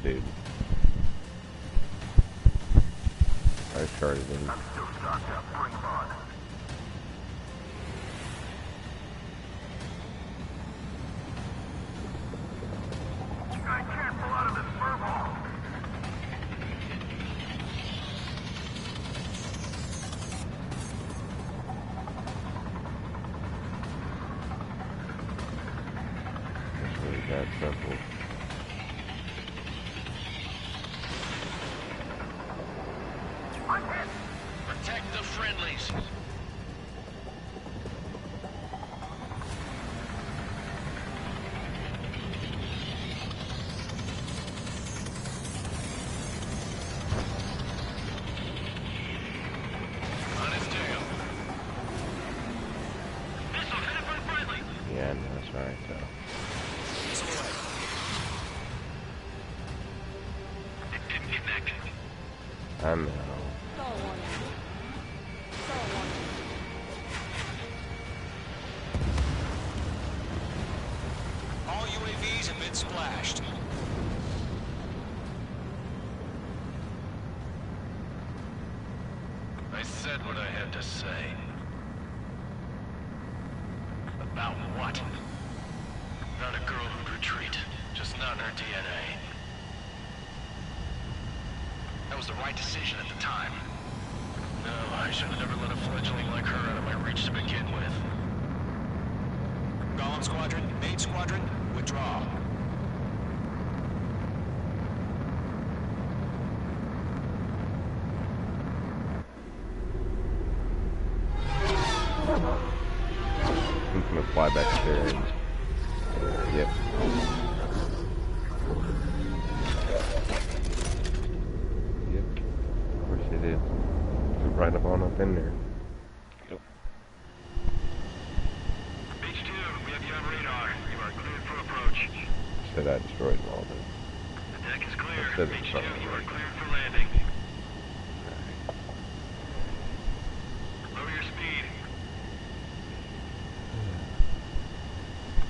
dude. I started in. I'm still stocked up. Bring him on. I can't pull out of this furball. It's really that simple. Protect the friendlies. Yeah, no, that's right, so. I know. All UAVs have been splashed. I said what I had to say. About what? Not a girl who'd retreat. Just not in her DNA. That was the right decision at the time. No, I should have never let a fledgling like her out of my reach to begin with. Golem Squadron, Main Squadron, withdraw. I'm gonna fly back there and... Yep. Yep. Of course it is. It's right up in there. Yep. H2, we have you on radar. You are cleared for approach. Said I destroyed them all, but... The deck is clear. I said it's H2, something you are like cleared for landing. Lower your speed.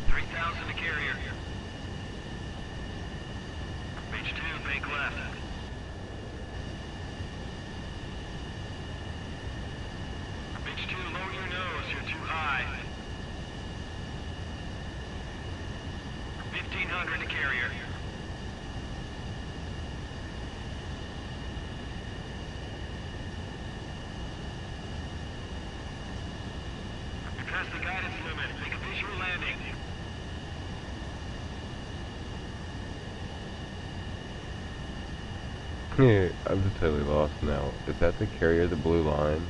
3,000 to carrier. H2, bank left. H2, lower your nose. You're too high. 1,500 to carrier. You passed the guidance limit. Make a visual landing. Yeah, I'm just totally lost now. Is that the carrier, the blue line?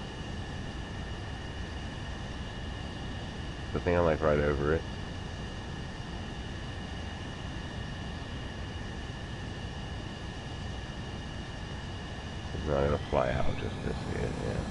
The thing I'm like right over it. It's not gonna fly out just to see it, yeah.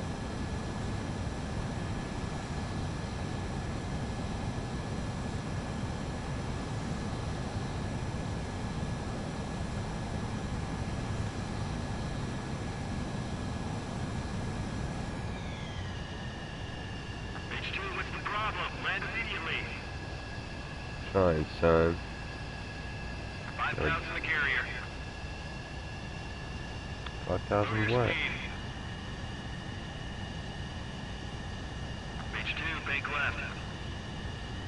H2, what's the problem? Land immediately. Fine, son. 5,000 to carrier. 5,000 Lower your what? speed. H2, bank left.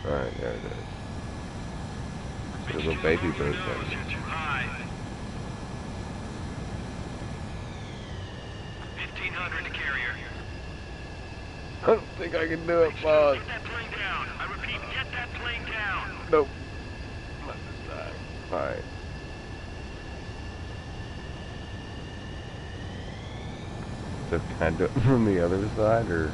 Alright, there it is. There's a H2, little baby lower your bird nose. there. You're too high. 1,500 to carrier. I don't think I can do it, boss. Get that plane down. I repeat, get that plane down. Nope. Let this die. Alright. So can I do it from the other side, or?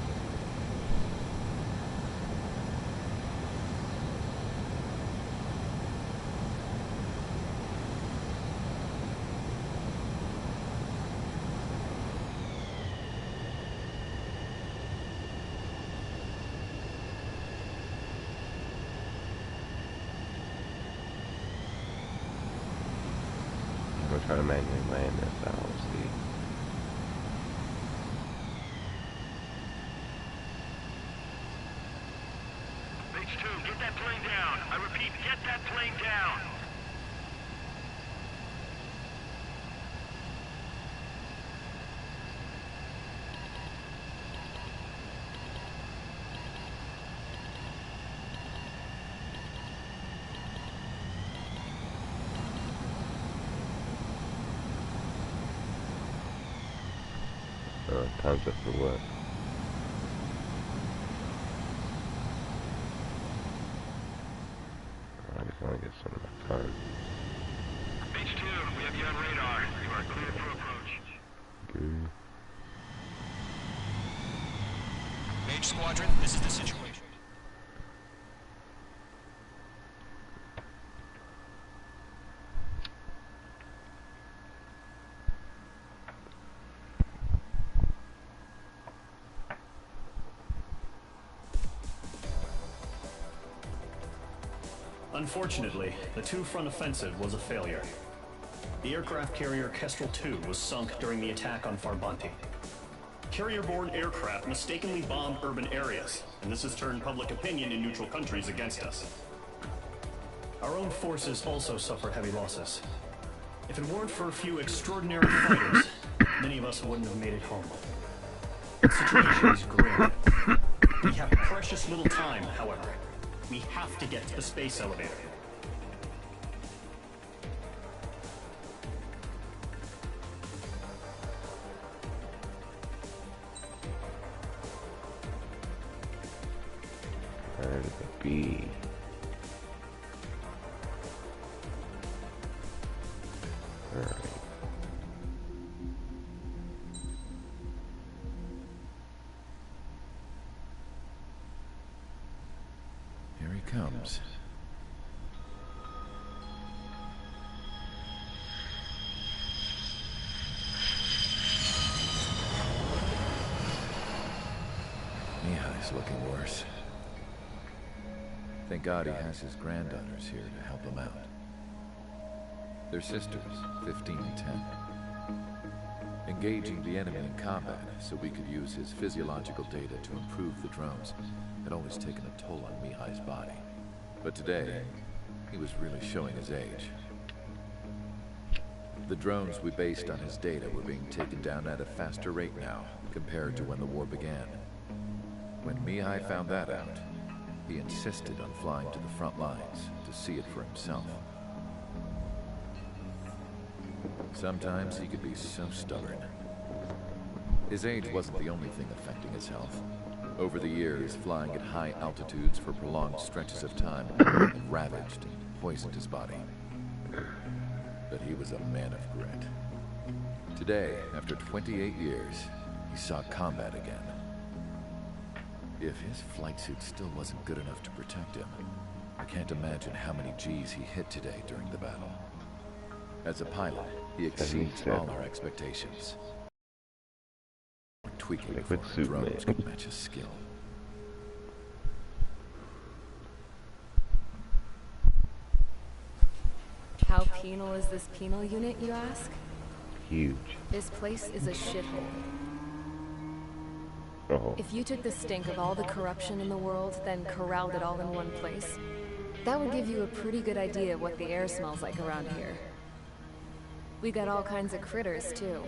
I'm gonna try to manually land this out. We'll see. H2, get that plane down. I repeat, get that plane down. Time's up for what? I just want to get some of my time. H2, we have you on radar. You are clear for approach. Okay. Mage Squadron, this is the situation. Unfortunately, the two-front offensive was a failure. The aircraft carrier Kestrel II was sunk during the attack on Farbanti. Carrier-borne aircraft mistakenly bombed urban areas, and this has turned public opinion in neutral countries against us. Our own forces also suffered heavy losses. If it weren't for a few extraordinary fighters, many of us wouldn't have made it home. The situation is grim. We have precious little time, however. We have to get to the space elevator. Where did it be? Alright. Here he comes. Mihai's looking worse. Thank God he has his granddaughters here to help him out. They're sisters, 15 and 10. Engaging the enemy in combat so we could use his physiological data to improve the drones had always taken a toll on Mihai's body. But today, he was really showing his age. The drones we based on his data were being taken down at a faster rate now compared to when the war began. When Mihai found that out, he insisted on flying to the front lines to see it for himself. Sometimes he could be so stubborn. His age wasn't the only thing affecting his health. Over the years, flying at high altitudes for prolonged stretches of time had ravaged and poisoned his body. But he was a man of grit. Today, after 28 years, he saw combat again. If his flight suit still wasn't good enough to protect him, I can't imagine how many G's he hit today during the battle. As a pilot, he exceeds all our expectations. We're tweaking before our drones can match his skill. How penal is this penal unit, you ask? Huge. This place is a shithole. Oh. If you took the stink of all the corruption in the world, then corralled it all in one place, that would give you a pretty good idea of what the air smells like around here. We got all kinds of critters, too.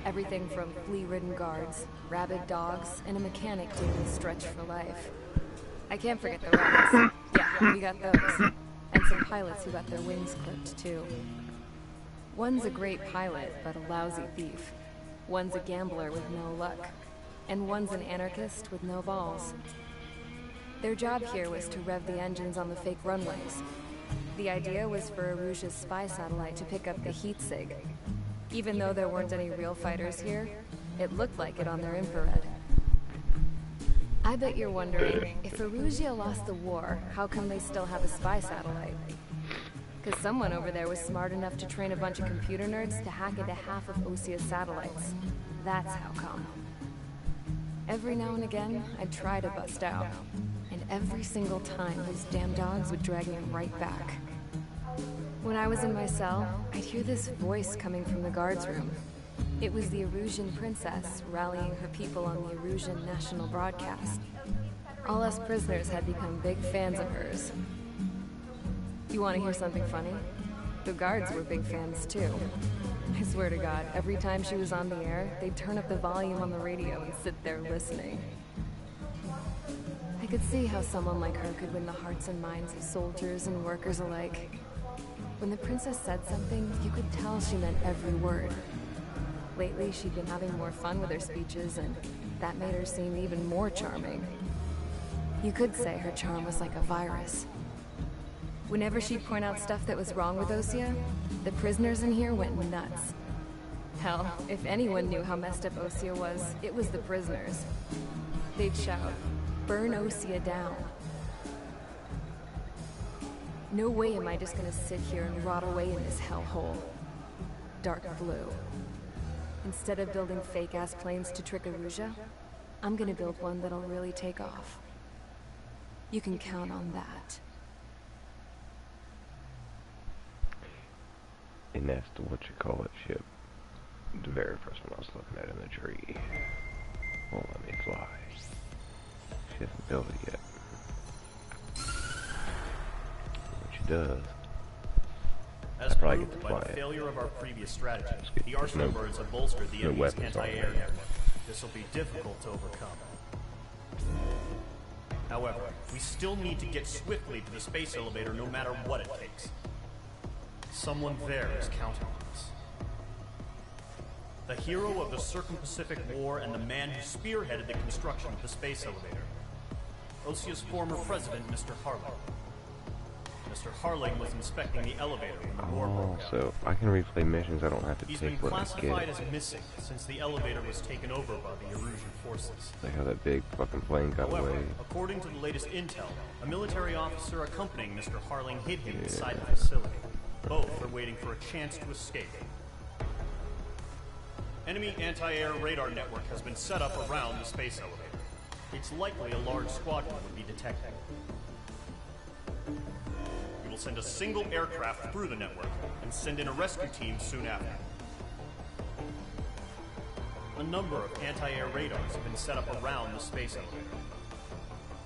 Everything from flea-ridden guards, rabid dogs, and a mechanic doing stretch for life. I can't forget the rats. Yeah, we got those. And some pilots who got their wings clipped, too. One's a great pilot, but a lousy thief. One's a gambler with no luck. And one's an anarchist with no balls. Their job here was to rev the engines on the fake runways. The idea was for Aruja's spy satellite to pick up the heat sig. Even though there weren't any real fighters here, it looked like it on their infrared. I bet you're wondering, if Aruja lost the war, how come they still have a spy satellite? Because someone over there was smart enough to train a bunch of computer nerds to hack into half of Osia's satellites. That's how come. Every now and again, I'd try to bust out. And every single time, those damn dogs would drag me right back. When I was in my cell, I'd hear this voice coming from the guards room. It was the Arusian princess rallying her people on the Arusian national broadcast. All us prisoners had become big fans of hers. You want to hear something funny? The guards were big fans too. I swear to God, every time she was on the air, they'd turn up the volume on the radio and sit there listening. I could see how someone like her could win the hearts and minds of soldiers and workers alike. When the princess said something, you could tell she meant every word. lately she'd been having more fun with her speeches, and that made her seem even more charming. You could say her charm was like a virus. Whenever she'd point out stuff that was wrong with Osea, the prisoners in here went nuts. Hell, if anyone knew how messed up Osea was, it was the prisoners. They'd shout, "Burn Osea down." No way am I just gonna sit here and rot away in this hellhole. Dark blue. Instead of building fake-ass planes to trick Aruja, I'm gonna build one that'll really take off. You can count on that. And that's the what-you-call-it ship. The very first one I was looking at in the tree. Won't let me fly. She hasn't built it yet. When she does, As probably proved get to by fly the it. failure of our previous strategy, the There's no- Arsenal birds have bolstered the no enemy's weapons on anti-air there. network. This will be difficult to overcome. However, we still need to get swiftly to the space elevator no matter what it takes. Someone there is counting on us. The hero of the Circum-Pacific War and the man who spearheaded the construction of the space elevator. Osea's former president, Mr. Harling. Mr. Harling was inspecting the elevator when the war Oh, broke out. so I can replay missions. I don't have to He's been take what I classified get. as missing since the elevator was taken over by the Erusian forces. Like how that big fucking plane got However, away. according to the latest intel, a military officer accompanying Mr. Harling hid him inside the facility. Both are waiting for a chance to escape. Enemy anti-air radar network has been set up around the space elevator. It's likely a large squadron would be detected. We will send a single aircraft through the network and send in a rescue team soon after. A number of anti-air radars have been set up around the space elevator.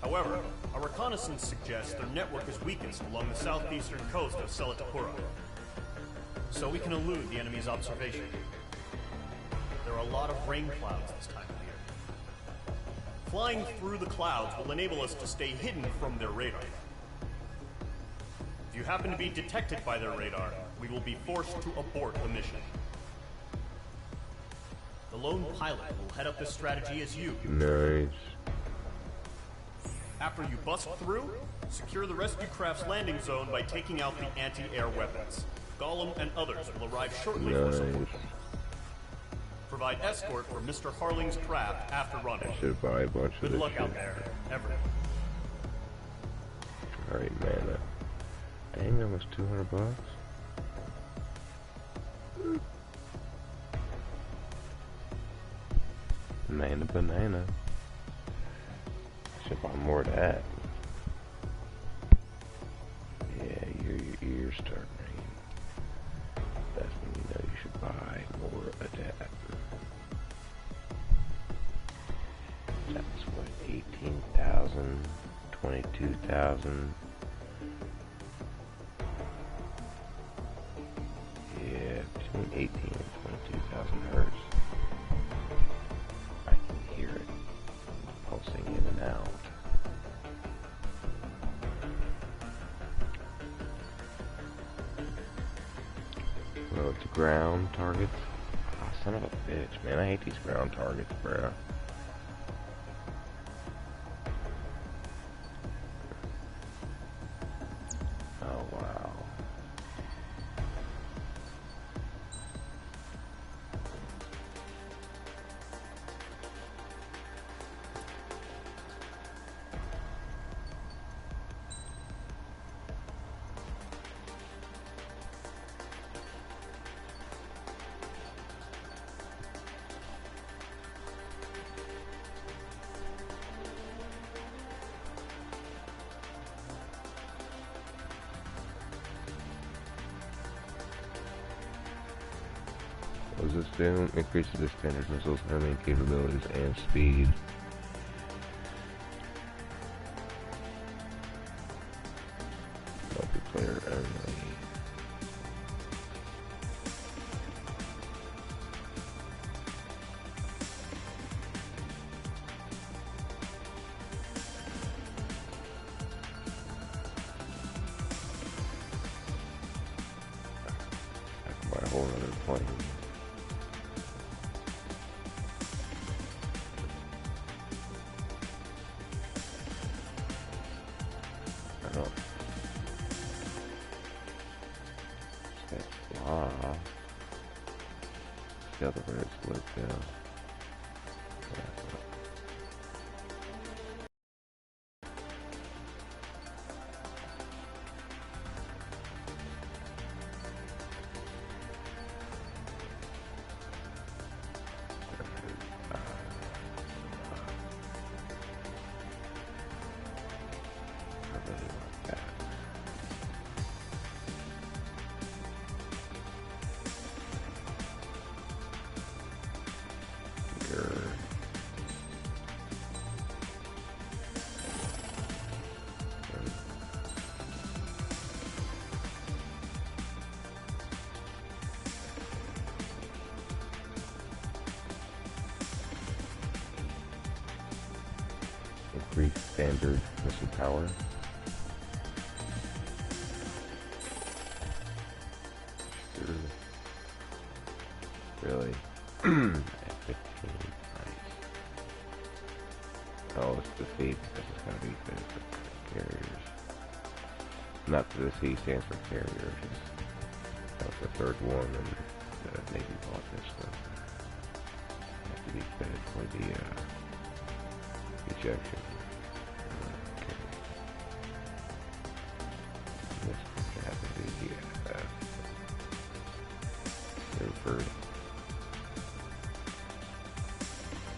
However, our reconnaissance suggests their network is weakest along the southeastern coast of Selatapura, so we can elude the enemy's observation. There are a lot of rain clouds this time of year. Flying through the clouds will enable us to stay hidden from their radar. If you happen to be detected by their radar, we will be forced to abort the mission. The lone pilot will head up this strategy as you. Nice. After you bust through, secure the rescue craft's landing zone by taking out the anti-air weapons. Gollum and others will arrive shortly for support. Nice. Provide escort for Mr. Harling's craft after rendezvous. Should buy a bunch of Good this luck out shit. there, everyone. Alright, mana. Dang, almost 200 bucks. Mana banana. Should buy more of that. Yeah, your ears start ringing. That's when you know you should buy more of that. That's what, 18,000, 22,000. Yeah, between 18 and 22,000 hertz. I can hear it pulsing in and out. Well, it's ground targets. Ah, son of a bitch, man. I hate these ground targets, bruh. Oh, wow. What does this do? Increases the standard missiles handling capabilities and speed. Multiplayer only. I can buy a whole other plane. the other way it's lit down. Increase standard missile power. Sure. Really? F-15. Nice. Oh, it's the C because it's going to be good for carriers. Not that the C stands for carrier, just that was the third one, and the Navy bought this one. Have to be fed for the ejection. Okay. This could happen to be first.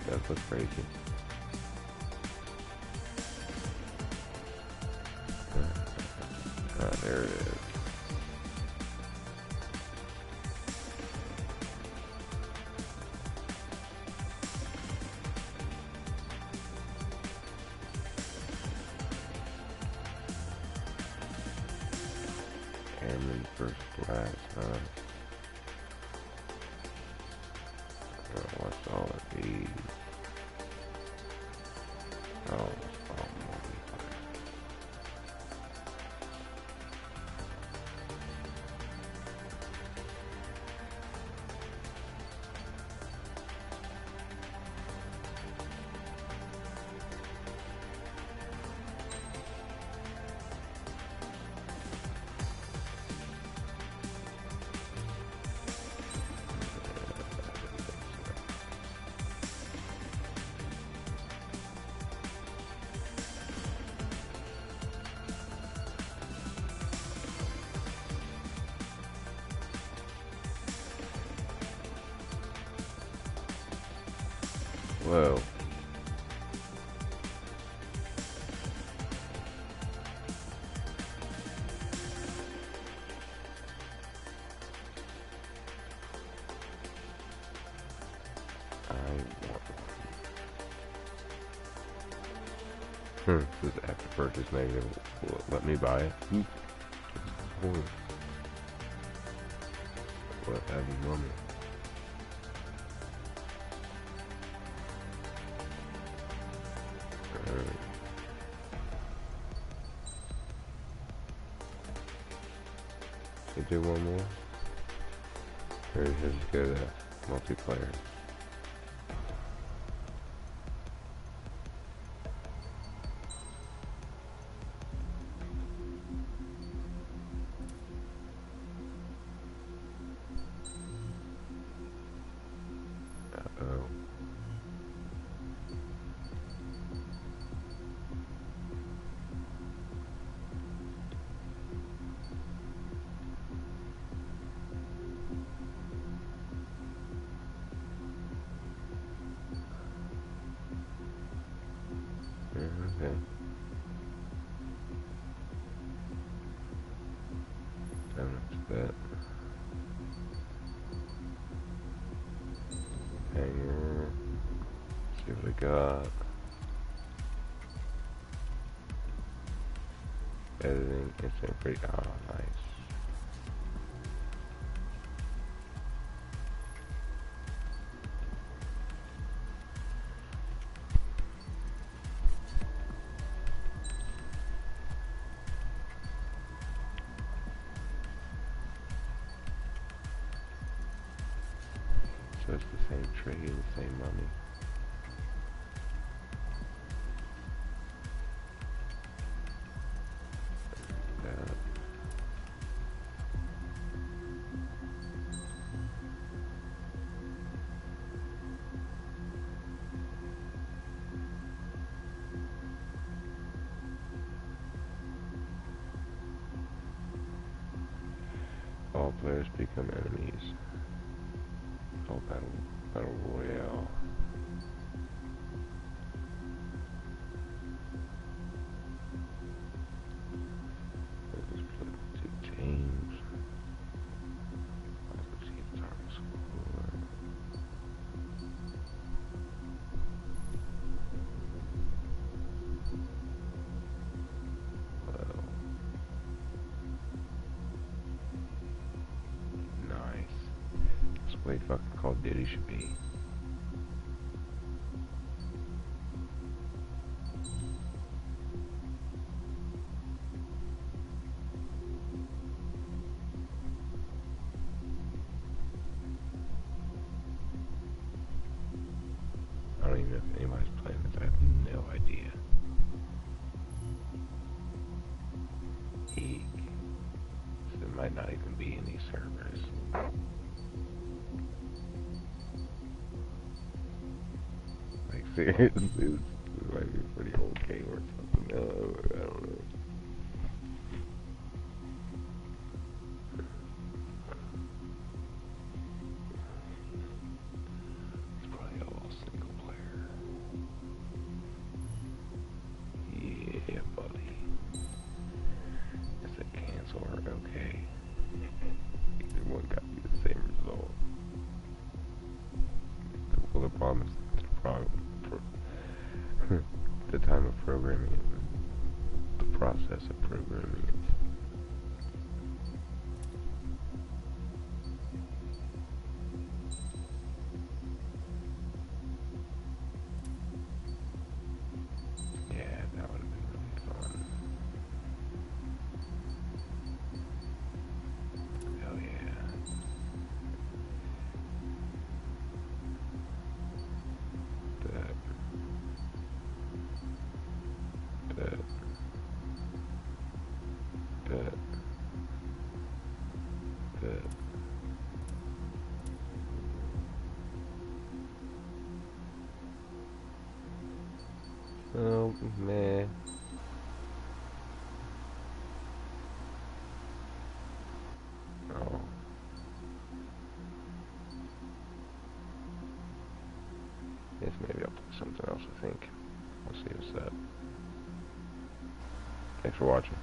That looks crazy. There it is. Airman first class, huh? What's all of these? Oh, it's all multi-class. Whoa. This is after purchase negative. Will it let me buy it? What having money? Should do one more? Or just go to multiplayer? Uh-oh. Okay. Time to bet. Hanger. See what we got. Editing, instant pretty. Oh, nice. So it's the same trade, the same money. all players become enemies. Oh, battle royale. Let's split two teams. Let's see the target score. Well, nice. That's the way fucking Call of Duty should be. I don't even know if anybody's playing this. I have no idea. Eek. So it might not even be in these servers. Like, seriously, this might be a pretty old game or something. I don't know. It's probably all single player. Yeah, buddy. Is it cancel or okay? Either one got me the same result. Well, the problem is the time of programming it, the process of programming it. Yeah, that would have been really fun. Hell yeah. That. Oh, man. Oh. Yes, maybe I'll play something else, I think. We'll see what's up. Thanks for watching.